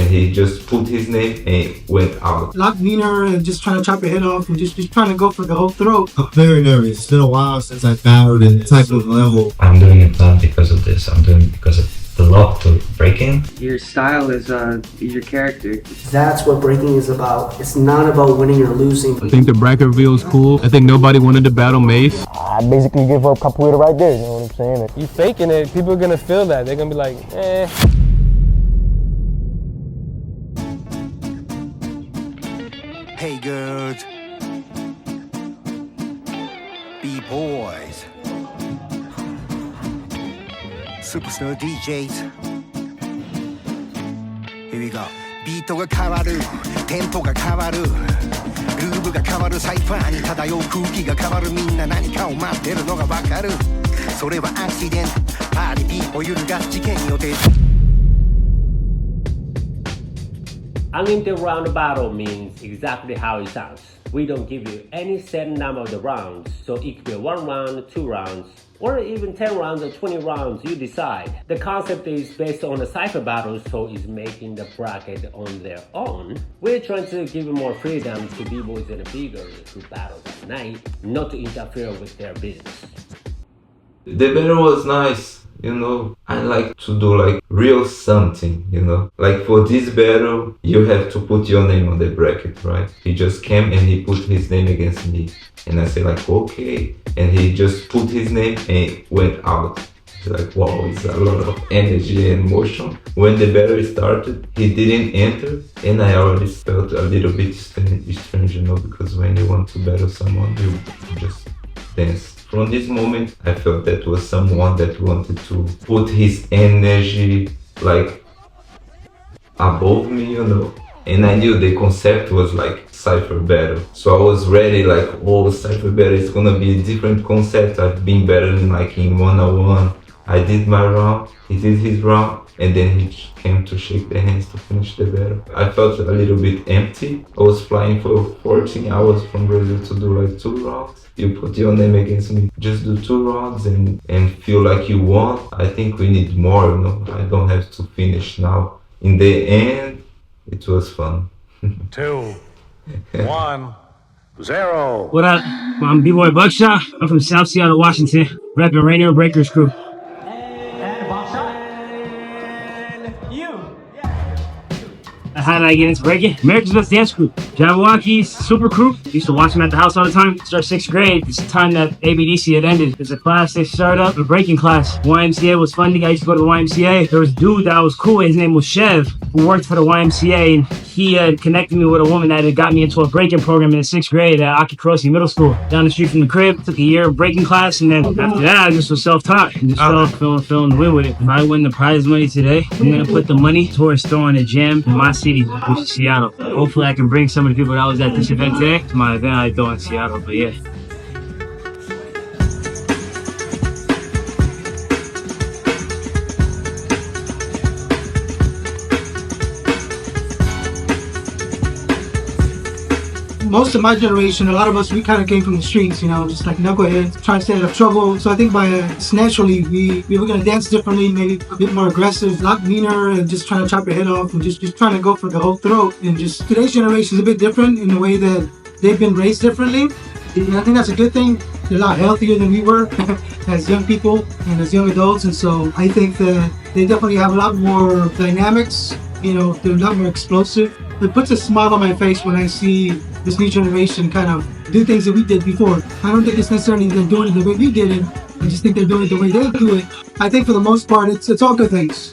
he just put his name and went out. A lot meaner and just trying to chop your head off and just trying to go for the whole throat. I'm very nervous. It's been a while since I battled in type of level. I'm doing it not because of this. I'm doing it because of the love to breaking. Your style is your character. That's what breaking is about. It's not about winning or losing. I think the bracket reveal is cool. I think nobody wanted to battle Mace. I basically give up capoeira right there, you know what I'm saying? You faking it, people are gonna feel that. They're gonna be like, eh. Hey girls, B-boys, superstar DJs. Here we go. ビートが変わる、テンポが変わる、ルーブが変わる、サイファーに漂う空気が変わる、みんな何かを待ってるのがわかる。それはアクシデント、パーティービーを揺るがす事件予定。Unlimited round battle means exactly how it sounds. We don't give you any set number of the rounds, so it could be 1 round, 2 rounds, or even 10 rounds or 20 rounds, you decide. The concept is based on the cypher battles, so it's making the bracket on their own. We're trying to give more freedom to b-boys and b-girls who battle that night, not to interfere with their business. The battle was nice, you know. I like to do like real something, you know. Like for this battle, you have to put your name on the bracket, right? He just came and he put his name against me. And I said like, okay. And he just put his name and went out. It's like, wow, it's a lot of energy and motion. When the battle started, he didn't enter. And I already felt a little bit strange, you know, because when you want to battle someone, you just dance. From this moment, I felt that was someone that wanted to put his energy like above me, you know. And I knew the concept was like cypher battle. So I was ready like, oh, cypher battle is gonna be a different concept. I've been battling like in 1-on-1. I did my round, he did his round, and then he came to shake the hands to finish the battle. I felt a little bit empty. I was flying for 14 hours from Brazil to do like 2 rounds. You put your name against me, just do 2 rounds and feel like you won. I think we need more, you know. I don't have to finish now. In the end, it was fun. 2, 1, 0. What up? I'm B-Boy Buckshot. I'm from South Seattle, Washington. Repping Rainier Breakers crew. How did I get into breaking? America's Best Dance Group. Jabberwocky's super crew. Used to watch them at the house all the time. Start 6th grade. It's the time that ABDC had ended. There's a class they started up, a breaking class. YMCA was funding. I used to go to the YMCA. There was a dude that was cool. His name was Chev, who worked for the YMCA. And he had connected me with a woman that had got me into a breaking program in the 6th grade at Akikorosi Middle School. Down the street from the crib. Took a year of breaking class. And then after that, I just was self-taught. And just feeling the win with it. If I win the prize money today, I'm going to put the money towards throwing a jam in my city, which is Seattle. Hopefully I can bring some of the people that was at this event today to my event I throw in Seattle, but yeah. Most of my generation, a lot of us, we kind of came from the streets, you know, just like knuckleheads, trying to stay out of trouble. So I think naturally, we were going to dance differently, maybe a bit more aggressive, a lot meaner, and just trying to chop your head off and just trying to go for the whole throat. And just today's generation is a bit different in the way that they've been raised differently. And I think that's a good thing. They're a lot healthier than we were as young people and as young adults. And so I think that they definitely have a lot more dynamics. You know, they're a lot more explosive. It puts a smile on my face when I see this new generation kind of do things that we did before. I don't think it's necessarily they're doing it the way we did it. I just think they're doing it the way they do it. I think for the most part, it's all good things.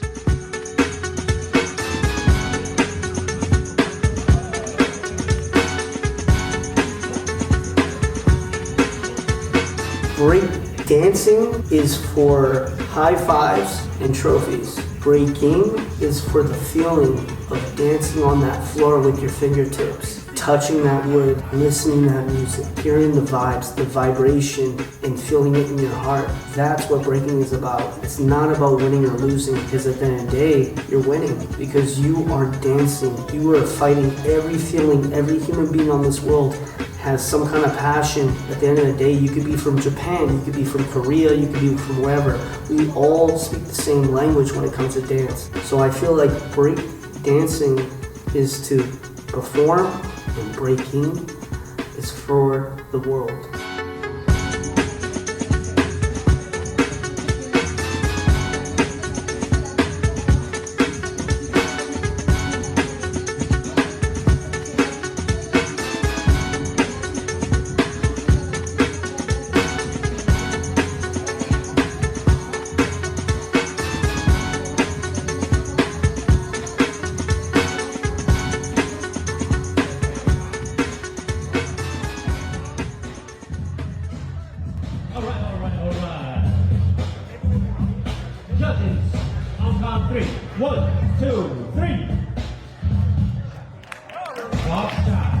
Break dancing is for high fives and trophies. Breaking is for the feeling of dancing on that floor with your fingertips, touching that wood, listening to that music, hearing the vibes, the vibration, and feeling it in your heart. That's what breaking is about. It's not about winning or losing, because at the end of the day, you're winning because you are dancing. You are fighting every feeling. Every human being on this world has some kind of passion. At the end of the day, you could be from Japan, you could be from Korea, you could be from wherever. We all speak the same language when it comes to dance. So I feel like break Dancing is to perform, and breaking is for the world. Judges, on count 3. 1, 2, 3. Walk shot.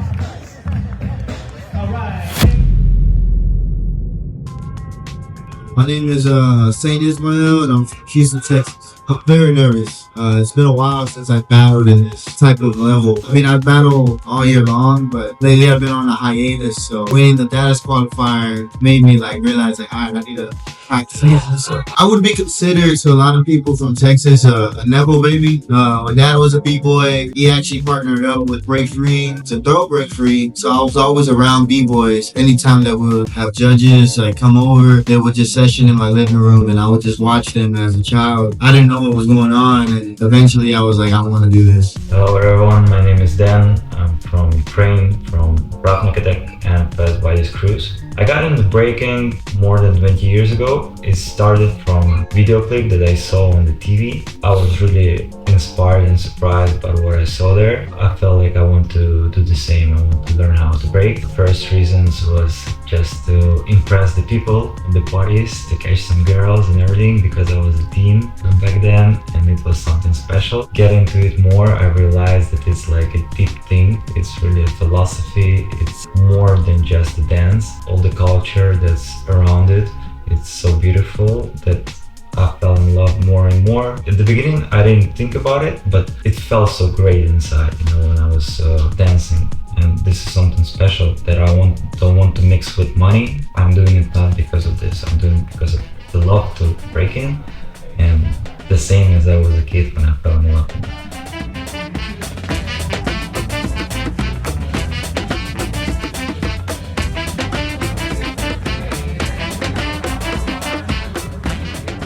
All right. My name is Saint Ismail, and I'm from Houston, Texas. I'm very nervous. It's been a while since I battled in this type of level. I mean, I battle all year long, but lately I've been on a hiatus. So winning the Dallas qualifier made me realize all right, I need to practice again. So I would be considered to a lot of people from Texas a Neville baby. My dad was a b-boy. He actually partnered up with Break Free to throw Break Free. So I was always around b-boys. Anytime that we would have judges come over, they would just session in my living room, and I would just watch them as a child. I didn't know what was going on, and eventually I was like, I want to do this. Hello everyone, my name is Dan. I'm from Ukraine, from Ravnikadek and passed by this cruise. I got into breaking more than 20 years ago. It started from a video clip that I saw on the TV. I was really inspired and surprised by what I saw there. I felt like I want to do the same. I want to learn how to break. The first reasons was just to impress the people at the parties, to catch some girls and everything, because I was a teen back then and it was something special. Getting to it more, I realized that it's like a deep thing. It's really a philosophy. It's more than just a dance. All the culture that's around it, it's so beautiful that I fell in love more and more. At the beginning I didn't think about it, but it felt so great inside, when I was dancing. And this is something special that I don't want to mix with money. I'm doing it not because of this, I'm doing it because of the love to breaking, and the same as I was a kid when I fell in love with it.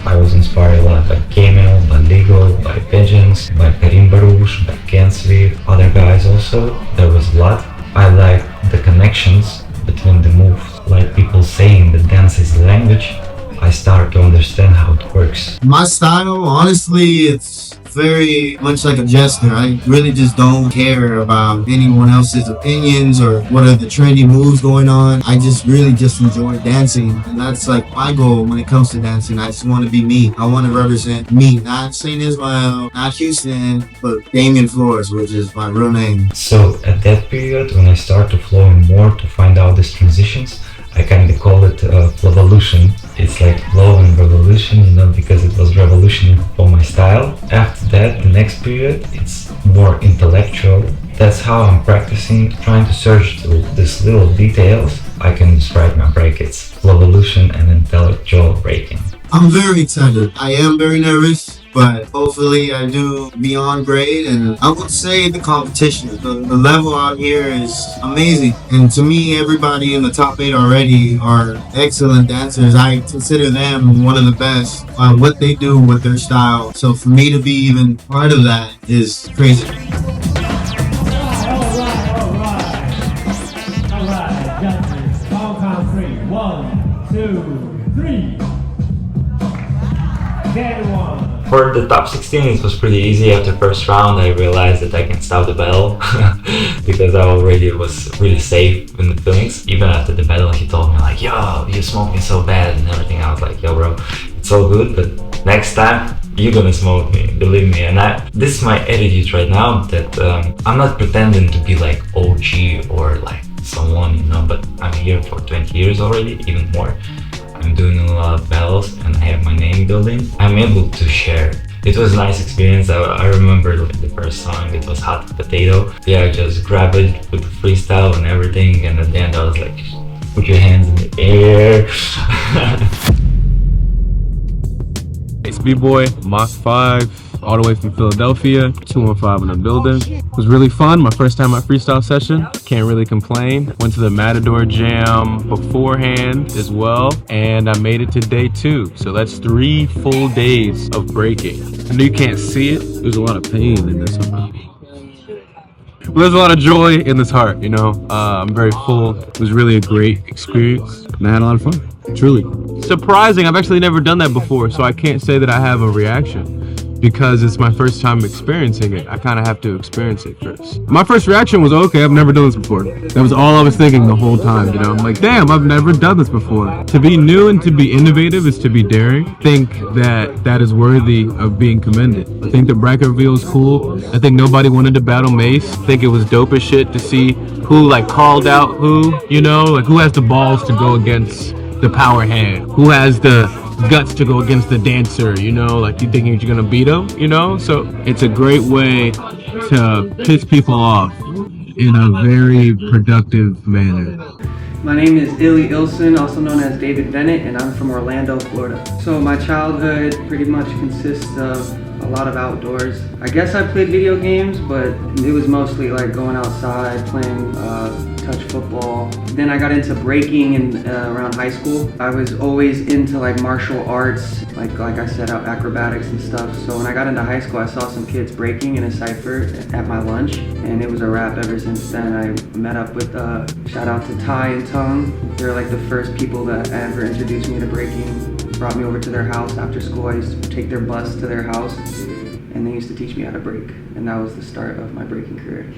I was inspired a lot by Camel, by Lego, by Pigeons, by Karim Barouche, by Kensleaf, other guys also. There was a lot. I like the connections between the moves, like people saying that dance is the language. I started to understand how it works. My style, honestly, it's very much like a jester. I really just don't care about anyone else's opinions or what are the trendy moves going on. I just really just enjoy dancing, and that's my goal when it comes to dancing. I just want to be me. I want to represent me, not St. Ismail, not Houston, but Damien Flores, which is my real name. So at that period, when I started flowing more to find out these transitions, I kind of call it Flovolution. It's like flow and revolution, because it was revolutionary for my style. After that, the next period, it's more intellectual. That's how I'm practicing, trying to search through these little details. I can describe my break. It's Flovolution and intellectual breaking. I'm very excited. I am very nervous, but hopefully I do beyond great. And I would say the competition, the level out here is amazing. And to me, everybody in the top 8 already are excellent dancers. I consider them one of the best on what they do with their style. So for me to be even part of that is crazy. All right, judges, on count 3. 1, 2, 3. Then 1. For the top 16, it was pretty easy. After first round, I realized that I can stop the battle because I already was really safe in the feelings. Even after the battle, he told me yo, you smoke me so bad and everything. I was like, yo bro, it's all good, but next time you're gonna smoke me, believe me. And this is my attitude right now, that I'm not pretending to be like OG or like someone, but I'm here for 20 years already, even more. I'm doing a lot of battles and I have my name building. I'm able to share. It was a nice experience. I remember the first song, it was Hot Potato. Yeah, I just grabbed it with the freestyle and everything, and at the end I was like, put your hands in the air. It's B-Boy, Mach 5. all the way from Philadelphia, 215 in the building. It was really fun. My first time at freestyle session. Can't really complain. Went to the Matador Jam beforehand as well, and I made it to day 2. So that's 3 full days of breaking. I know you can't see it. There's a lot of pain in this. But there's a lot of joy in this heart, you know. I'm very full. It was really a great experience, and I had a lot of fun, truly. Surprising, I've actually never done that before, so I can't say that I have a reaction because it's my first time experiencing it. I kind of have to experience it first. My first reaction was, okay, I've never done this before. That was all I was thinking the whole time, you know. I'm like, damn, I've never done this before. To be new and to be innovative is to be daring. I think that is worthy of being commended. I think the bracket reveal is cool. I think nobody wanted to battle Mace. I think it was dope as shit to see who like called out who, you know, like who has the balls to go against the power hand, who has the guts to go against the dancer, you know, like you thinking you're gonna beat him, you know. So it's a great way to piss people off in a very productive manner. My name is Illy Ilson, also known as David Bennett, and I'm from Orlando, Florida. So my childhood pretty much consists of a lot of outdoors. I guess I played video games, but it was mostly like going outside, playing touch football. Then I got into breaking in around high school. I was always into like martial arts, like I said, acrobatics and stuff. So when I got into high school, I saw some kids breaking in a cypher at my lunch, and it was a wrap ever since then. I met up with, shout out to Ty and Tung. They're like the first people that ever introduced me to breaking. Brought me over to their house after school. I used to take their bus to their house, and they used to teach me how to break. And that was the start of my breaking career.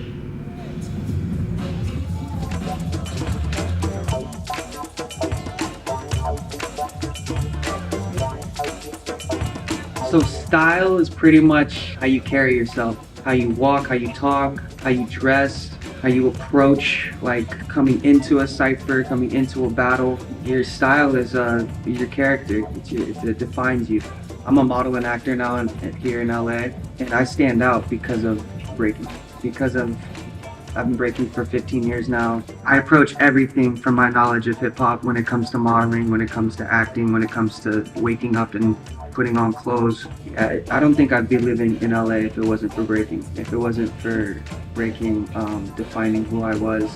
So style is pretty much how you carry yourself, how you walk, how you talk, how you dress, how you approach, like coming into a cypher, coming into a battle. Your style is your character. It defines you. I'm a model and actor now here in LA, and I stand out because of breaking. I've been breaking for 15 years now. I approach everything from my knowledge of hip hop when it comes to modeling, when it comes to acting, when it comes to waking up and putting on clothes. I don't think I'd be living in LA if it wasn't for breaking. If it wasn't for breaking, defining who I was,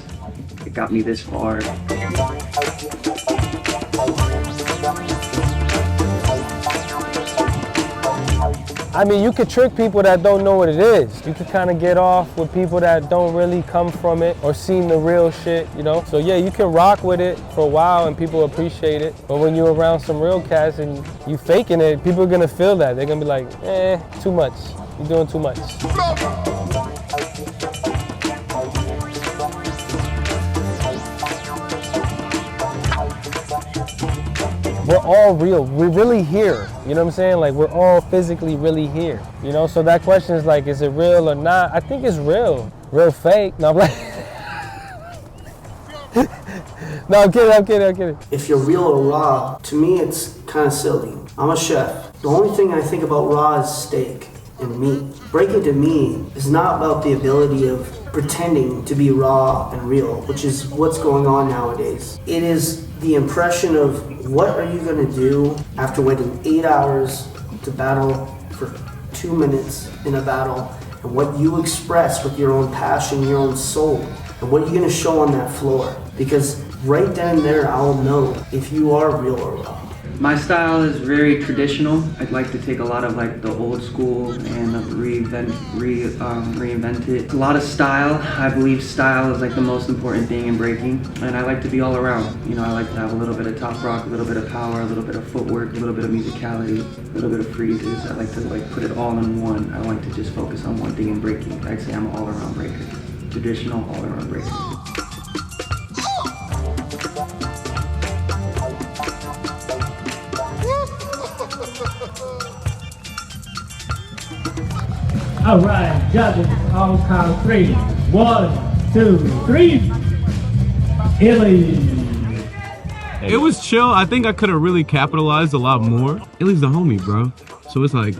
it got me this far. I mean, you could trick people that don't know what it is. You could kind of get off with people that don't really come from it or seen the real shit, you know? So yeah, you can rock with it for a while and people appreciate it. But when you're around some real cats and you faking it, people are gonna feel that. They're gonna be like, too much. You're doing too much. We're all real. We're really here. You know what I'm saying? Like, we're all physically really here. You know, so that question is like, is it real or not? I think it's real. Real fake. No, I'm like, no, I'm kidding. If you're real or raw, to me it's kind of silly. I'm a chef. The only thing I think about raw is steak and meat. Breaking to me is not about the ability of pretending to be raw and real, which is what's going on nowadays. It is the impression of what are you going to do after waiting 8 hours to battle for 2 minutes in a battle, and what you express with your own passion, your own soul, and what you're going to show on that floor. Because right then and there, I'll know if you are real or raw. My style is very traditional. I'd like to take a lot of like the old school and reinvent it. A lot of style. I believe style is like the most important thing in breaking, and I like to be all around. You know, I like to have a little bit of top rock, a little bit of power, a little bit of footwork, a little bit of musicality, a little bit of freezes. I like to like put it all in one. I like to just focus on one thing in breaking. I'd say I'm an all-around breaker. Traditional all-around breaker. All right, judges, on count 3. 1, 2, 3. Illy. It was chill. I think I could have really capitalized a lot more. Illy's the homie, bro. So it's like,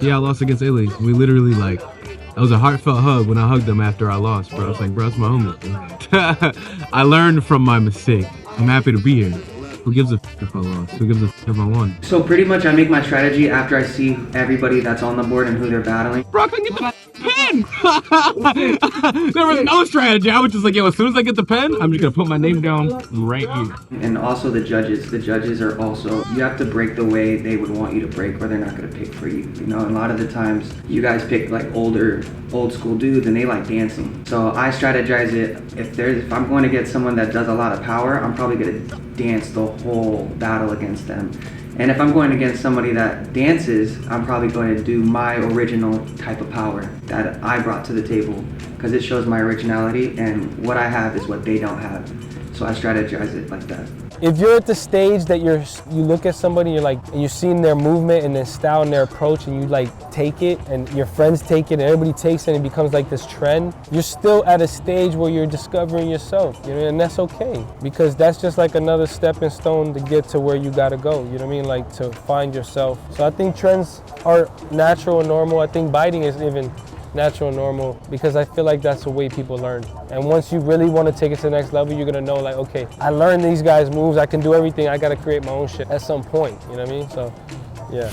yeah, I lost against Illy. We literally like, that was a heartfelt hug when I hugged him after I lost, bro. It's like, bro, it's my homie. I learned from my mistake. I'm happy to be here. Who gives a f if I lost? Who gives a f? You're my one. So pretty much I make my strategy after I see everybody that's on the board and who they're battling. Bro, I couldn't get the pen! There was no strategy. I was just like, yo, as soon as I get the pen, I'm just gonna put my name down right here. And also the judges. The judges are also, you have to break the way they would want you to break or they're not gonna pick for you. You know, and a lot of the times you guys pick like old school dudes and they like dancing. So I strategize it. If I'm going to get someone that does a lot of power, I'm probably gonna dance the whole battle against them. And if I'm going against somebody that dances, I'm probably going to do my original type of power that I brought to the table because it shows my originality and what I have is what they don't have. So I strategize it like that. If you're at the stage that you look at somebody, you're like, and you're seeing their movement and their style and their approach, and you like take it, and your friends take it, and everybody takes it, and it becomes like this trend. You're still at a stage where you're discovering yourself, you know, and that's okay, because that's just like another stepping stone to get to where you gotta go. You know what I mean? Like to find yourself. So I think trends are natural and normal. I think biting is even natural and normal because I feel like that's the way people learn. And once you really want to take it to the next level, you're gonna know like, okay, I learned these guys' moves, I can do everything, I gotta create my own shit at some point, you know what I mean? So, yeah.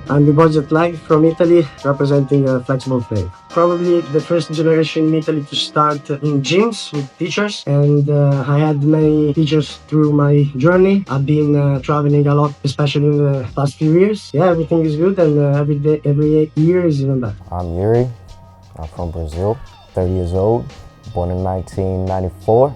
I'm the budget life from Italy, representing flexible play. Probably the first generation in Italy to start in gyms with teachers, and I had many teachers through my journey. I've been traveling a lot, especially in the past few years. Yeah, everything is good, and every year is even better. I'm Yuri. I'm from Brazil, 30 years old, born in 1994.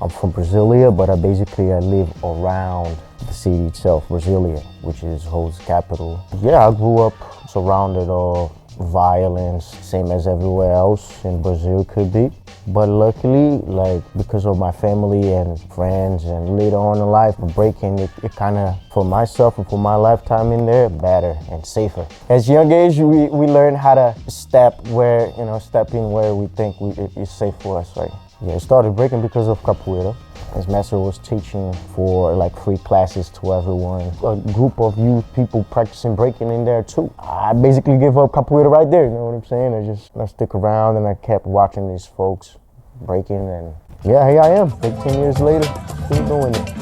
I'm from Brasilia, but I live around the city itself, Brasilia, which is host capital. Yeah, I grew up surrounded of violence, same as everywhere else in Brazil could be. But luckily, like because of my family and friends and later on in life, breaking it kind of, for myself and for my lifetime in there, better and safer. As young age, we learn how to step in where we think it's safe for us, right? Yeah, it started breaking because of capoeira. His master was teaching for like free classes to everyone. A group of youth people practicing breaking in there too. I basically gave up capoeira right there, you know what I'm saying? I stick around and I kept watching these folks breaking, and yeah, here I am, 15 years later, still doing it.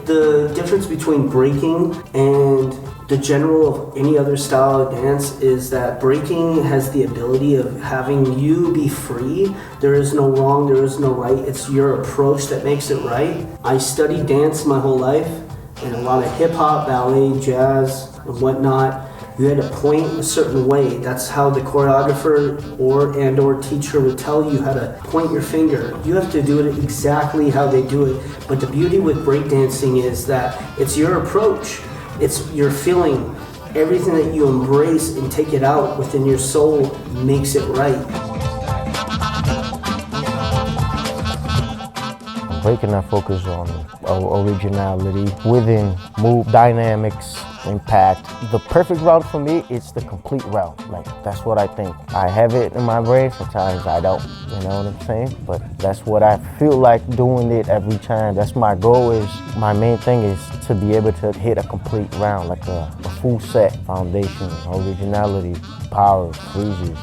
The difference between breaking and the general of any other style of dance is that breaking has the ability of having you be free. There is no wrong, there is no right. It's your approach that makes it right. I studied dance my whole life, and a lot of hip hop, ballet, jazz, and whatnot. You had to point a certain way. That's how the choreographer or teacher would tell you how to point your finger. You have to do it exactly how they do it. But the beauty with breakdancing is that it's your approach. It's your feeling. Everything that you embrace and take it out within your soul makes it right. Breaking, I focus on originality within move dynamics, impact. The perfect route for me is the complete route. Like, that's what I think. I have it in my brain, sometimes I don't, you know what I'm saying? But that's what I feel like doing it every time. That's my goal. My main thing is to be able to hit a complete round, like a full set, foundation, originality, power, freezes.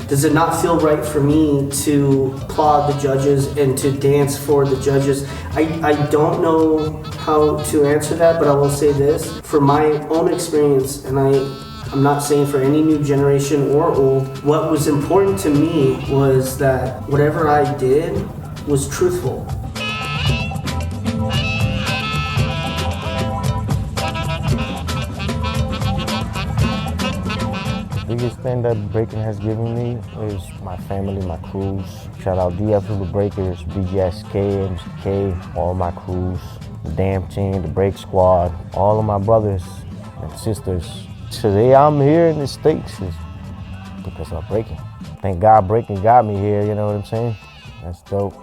Does it not feel right for me to applaud the judges and to dance for the judges? I don't know how to answer that, but I will say this. For my own experience, and I'm not saying for any new generation or old, what was important to me was that whatever I did was truthful. The biggest thing that breaking has given me is my family, my crews. Shout out DF the Breakers, BGSK, MGK, all my crews, the Damn Team, the Break Squad, all of my brothers and sisters. Today I'm here in the States is because of breaking. Thank God breaking got me here, you know what I'm saying? That's dope.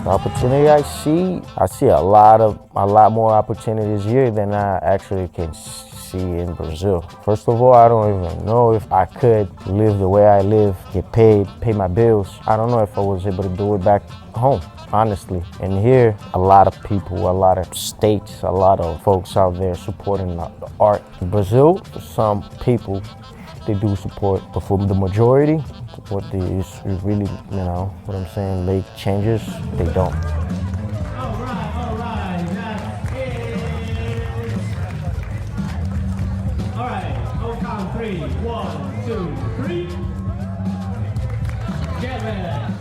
The opportunity I see a lot more opportunities here than I actually can see in Brazil. First of all, I don't even know if I could live the way I live, get paid, pay my bills. I don't know if I was able to do it back home, honestly. And here, a lot of people, a lot of states, a lot of folks out there supporting the art. In Brazil, for some people, they do support, but for the majority, what they is really, you know, what I'm saying, make changes, they don't. Three, 1, 2, 3. Get ready.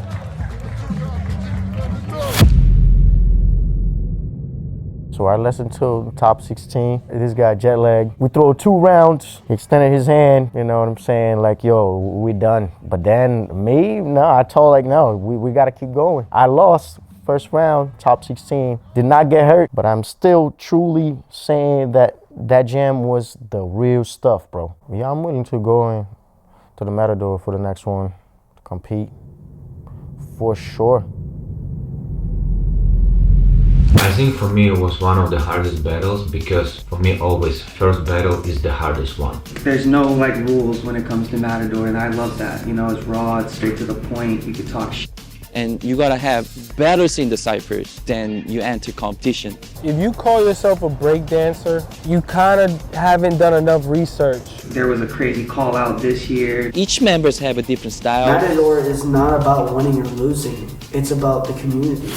So I listened to top 16. This guy jet lag. We throw 2 rounds. He extended his hand. You know what I'm saying? Like, yo, we done. But then me, no, I told like, no, we gotta keep going. I lost first round, top 16. Did not get hurt, but I'm still truly saying that jam was the real stuff, bro. Yeah, I'm willing to go in to the Matador for the next one, to compete, for sure. I think for me it was one of the hardest battles because for me always first battle is the hardest one. There's no like rules when it comes to Matador, and I love that. You know, it's raw, it's straight to the point, you can talk shit. And you gotta have battles in the ciphers, then you enter competition. If you call yourself a break dancer, you kind of haven't done enough research. There was a crazy call out this year. Each members have a different style. Matador is not about winning or losing, it's about the community.